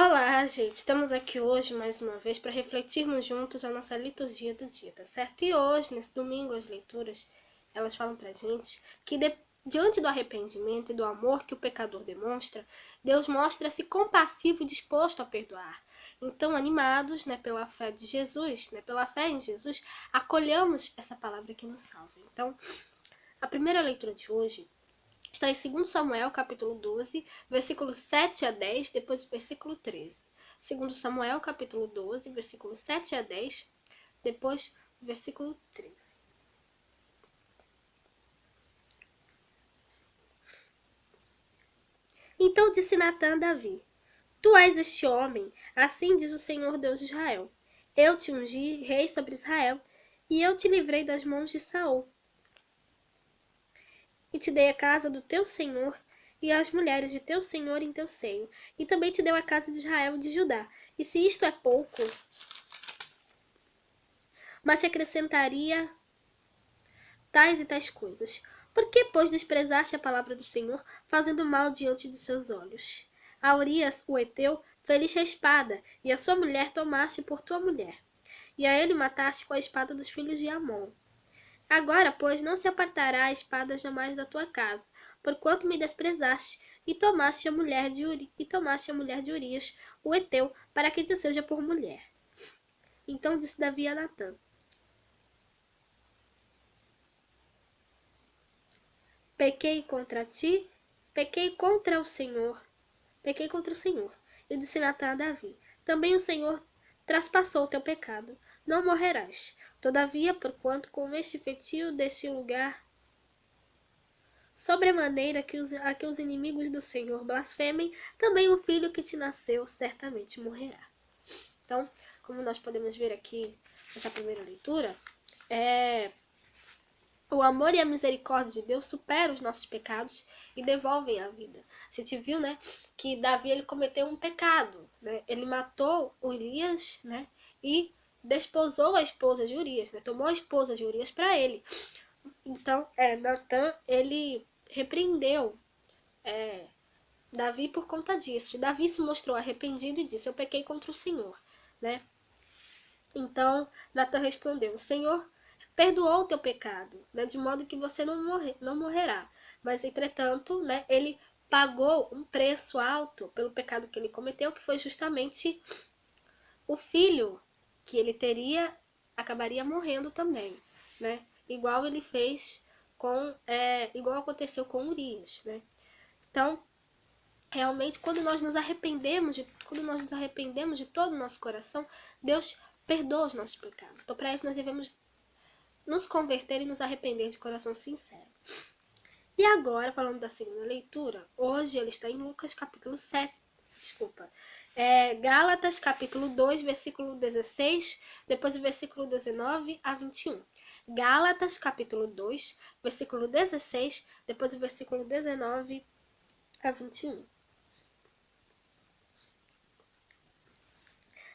Olá, gente! Estamos aqui hoje mais uma vez para refletirmos juntos a nossa liturgia do dia, tá certo? E hoje, nesse domingo, as leituras, elas falam pra gente que diante do arrependimento e do amor que o pecador demonstra, Deus mostra-se compassivo e disposto a perdoar. Então, animados, pela fé de Jesus, pela fé em Jesus, acolhamos essa palavra que nos salva. Então, a primeira leitura de hoje está em 2 Samuel, capítulo 12, versículos 7 a 10, depois o versículo 13. 2 Samuel, capítulo 12, versículos 7 a 10, depois o versículo 13. Então disse Natã a Davi: Tu és este homem, assim diz o Senhor Deus de Israel. Eu te ungi rei sobre Israel, e eu te livrei das mãos de Saul. E te dei a casa do teu senhor e as mulheres de teu senhor em teu seio, e também te deu a casa de Israel e de Judá. E se isto é pouco, mas te acrescentaria tais e tais coisas. Por que, pois, desprezaste a palavra do Senhor, fazendo mal diante de seus olhos? A Urias, o heteu, feriste a espada, e a sua mulher tomaste por tua mulher, e a ele mataste com a espada dos filhos de Amon. Agora, pois, não se apartará a espada jamais da tua casa, porquanto me desprezaste, e tomaste a mulher de Urias, o heteu, para que te seja por mulher. Então disse Davi a Natã: Pequei contra ti, pequei contra o Senhor. E disse Natã a Davi: Também o Senhor traspassou o teu pecado. Não morrerás. Todavia, porquanto com este feitio deste lugar, sobremaneira a que os inimigos do Senhor blasfemem, também o filho que te nasceu certamente morrerá. Então, como nós podemos ver aqui nessa primeira leitura, o amor e a misericórdia de Deus superam os nossos pecados e devolvem a vida. A gente viu, que Davi ele cometeu um pecado, Ele matou Urias, e desposou a esposa de Urias, tomou a esposa de Urias para ele. Então, Natã, ele repreendeu Davi por conta disso. Davi se mostrou arrependido e disse: Eu pequei contra o Senhor, Então, Natã respondeu: O Senhor perdoou o teu pecado, de modo que você não morrerá. Mas, entretanto, ele pagou um preço alto pelo pecado que ele cometeu, que foi justamente o filho que ele teria acabaria morrendo também, Igual ele fez igual aconteceu com Urias, Então, realmente, quando nós nos arrependemos de todo o nosso coração, Deus perdoa os nossos pecados. Então, para isso, nós devemos nos converter e nos arrepender de coração sincero. E agora, falando da segunda leitura, hoje ele está em Lucas capítulo 7, Gálatas capítulo 2, versículo 16, depois o versículo 19 a 21. Gálatas capítulo 2, versículo 16, depois o versículo 19 a 21.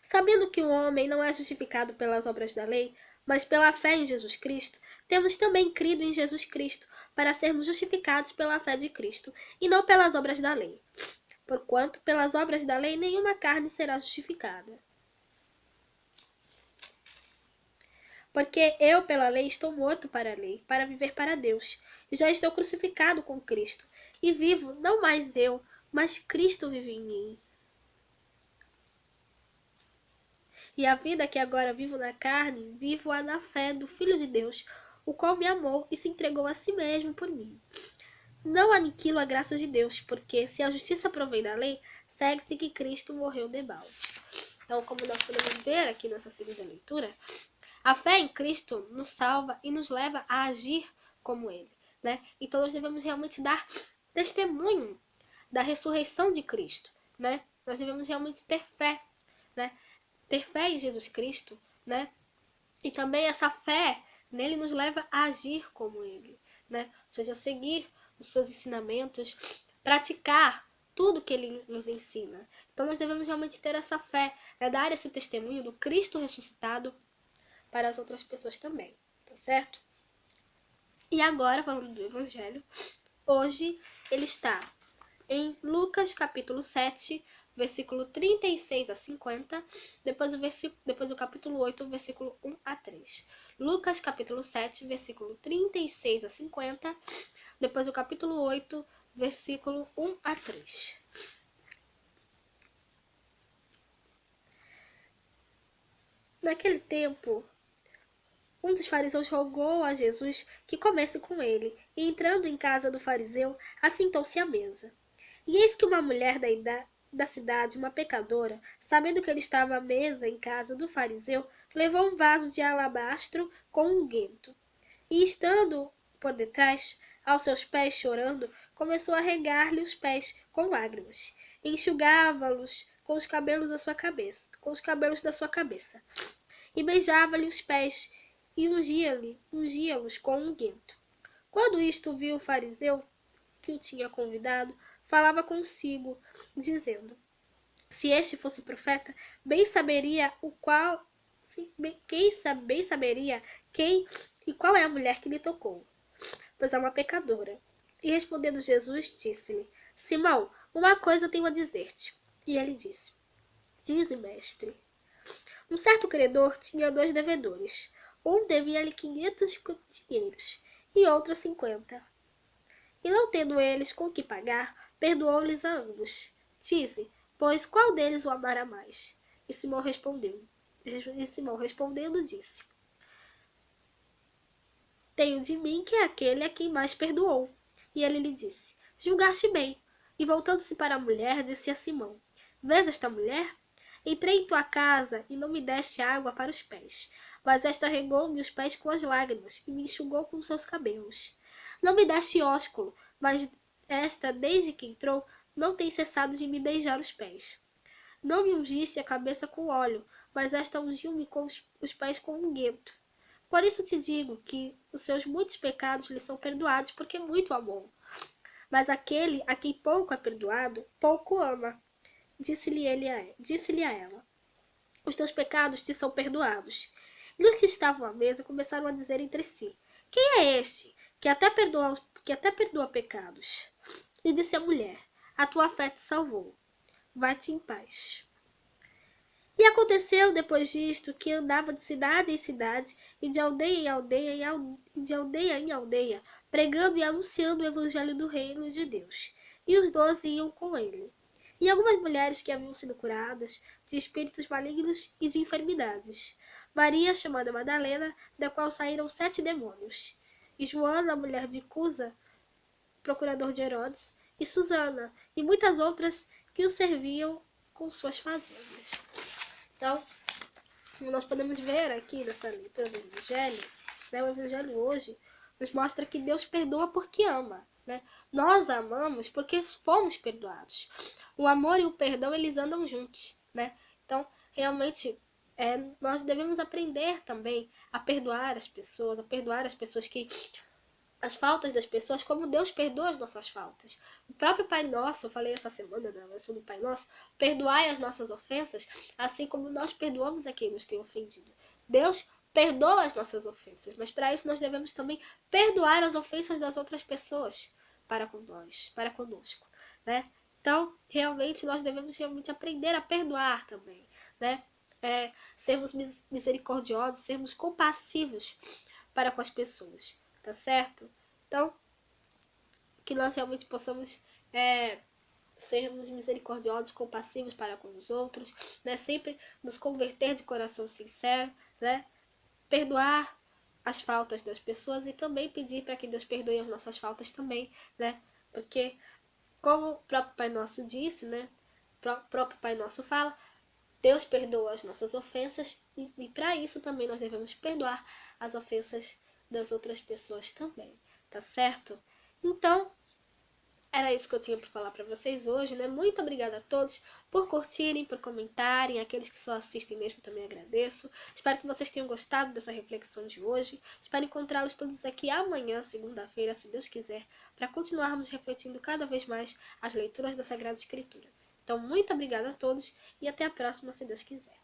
Sabendo que o homem não é justificado pelas obras da lei, mas pela fé em Jesus Cristo, temos também crido em Jesus Cristo, para sermos justificados pela fé de Cristo, e não pelas obras da lei. Porquanto, pelas obras da lei, nenhuma carne será justificada. Porque eu, pela lei, estou morto para a lei, para viver para Deus. E já estou crucificado com Cristo. E vivo, não mais eu, mas Cristo vive em mim. E a vida que agora vivo na carne, vivo-a na fé do Filho de Deus, o qual me amou e se entregou a si mesmo por mim. Não aniquilo a graça de Deus, porque se a justiça provém da lei, segue-se que Cristo morreu debalde. Então, como nós podemos ver aqui nessa segunda leitura, a fé em Cristo nos salva e nos leva a agir como Ele, Então, nós devemos realmente dar testemunho da ressurreição de Cristo, Nós devemos realmente ter fé, Ter fé em Jesus Cristo, E também essa fé nele nos leva a agir como Ele, Ou seja, seguir os seus ensinamentos, praticar tudo que Ele nos ensina. Então nós devemos realmente ter essa fé, dar esse testemunho do Cristo ressuscitado para as outras pessoas também, tá certo? E agora, falando do Evangelho, hoje ele está em Lucas capítulo 7, versículo 36 a 50, depois o capítulo 8, versículo 1 a 3. Lucas, capítulo 7, versículo 36 a 50, depois o capítulo 8, versículo 1 a 3. Naquele tempo, um dos fariseus rogou a Jesus que comesse com ele, e entrando em casa do fariseu, assentou-se à mesa. E eis que uma mulher da cidade, uma pecadora, sabendo que ele estava à mesa em casa do fariseu, levou um vaso de alabastro com unguento. E estando por detrás, aos seus pés chorando, começou a regar-lhe os pés com lágrimas, e enxugava-los com os cabelos da sua cabeça, e beijava-lhe os pés, e ungia-los com unguento. Quando isto viu o fariseu, que o tinha convidado, falava consigo, dizendo: se este fosse profeta, bem saberia quem e qual é a mulher que lhe tocou, pois é uma pecadora. E respondendo Jesus, disse-lhe: Simão, uma coisa tenho a dizer-te. E ele disse: dize, mestre. Um certo credor tinha 2 devedores. Um devia-lhe 500 dinheiros e outro 50. E não tendo eles com que pagar, perdoou-lhes a ambos. Dize, pois, qual deles o amará mais? E Simão respondendo, disse: tenho de mim que é aquele a quem mais perdoou. E ele lhe disse: julgaste bem. E voltando-se para a mulher, disse a Simão: vês esta mulher? Entrei em tua casa e não me deste água para os pés, mas esta regou-me os pés com as lágrimas e me enxugou com os seus cabelos. Não me deste ósculo, mas esta, desde que entrou, não tem cessado de me beijar os pés. Não me ungiste a cabeça com óleo, mas esta ungiu-me com os pés com unguento. Por isso te digo que os seus muitos pecados lhe são perdoados, porque muito amou. Mas aquele a quem pouco é perdoado, pouco ama. Disse-lhe a ela: os teus pecados te são perdoados. E os que estavam à mesa começaram a dizer entre si: quem é este que até perdoa pecados? E disse a mulher: a tua fé te salvou. Vai-te em paz. E aconteceu depois disto que andava de cidade em cidade e de aldeia em aldeia, pregando e anunciando o evangelho do reino de Deus. E os 12 iam com ele. E algumas mulheres que haviam sido curadas de espíritos malignos e de enfermidades. Maria, chamada Madalena, da qual saíram 7 demônios. E Joana, mulher de Cusa, procurador de Herodes, e Susana, e muitas outras que o serviam com suas fazendas. Então, nós podemos ver aqui nessa leitura do Evangelho, o Evangelho hoje nos mostra que Deus perdoa porque ama. Nós amamos porque fomos perdoados. O amor e o perdão, eles andam juntos. Então, realmente, nós devemos aprender também a perdoar as pessoas que as faltas das pessoas, como Deus perdoa as nossas faltas. O próprio Pai Nosso, eu falei essa semana na versão do Pai Nosso, perdoai as nossas ofensas, assim como nós perdoamos a quem nos tem ofendido. Deus perdoa as nossas ofensas, mas para isso nós devemos também perdoar as ofensas das outras pessoas para conosco, Então, realmente, nós devemos aprender a perdoar também, sermos misericordiosos, sermos compassivos para com as pessoas. Tá certo? Então, que nós realmente possamos sermos misericordiosos, compassivos para com os outros, sempre nos converter de coração sincero, perdoar as faltas das pessoas e também pedir para que Deus perdoe as nossas faltas também, porque, como o próprio Pai Nosso disse, o próprio Pai Nosso fala, Deus perdoa as nossas ofensas e para isso também nós devemos perdoar as ofensas das outras pessoas também. Tá certo? Então, era isso que eu tinha para falar para vocês hoje, Muito obrigada a todos por curtirem, por comentarem, aqueles que só assistem mesmo também agradeço. Espero que vocês tenham gostado dessa reflexão de hoje. Espero encontrá-los todos aqui amanhã, segunda-feira, se Deus quiser, para continuarmos refletindo cada vez mais as leituras da Sagrada Escritura. Então, muito obrigada a todos e até a próxima, se Deus quiser.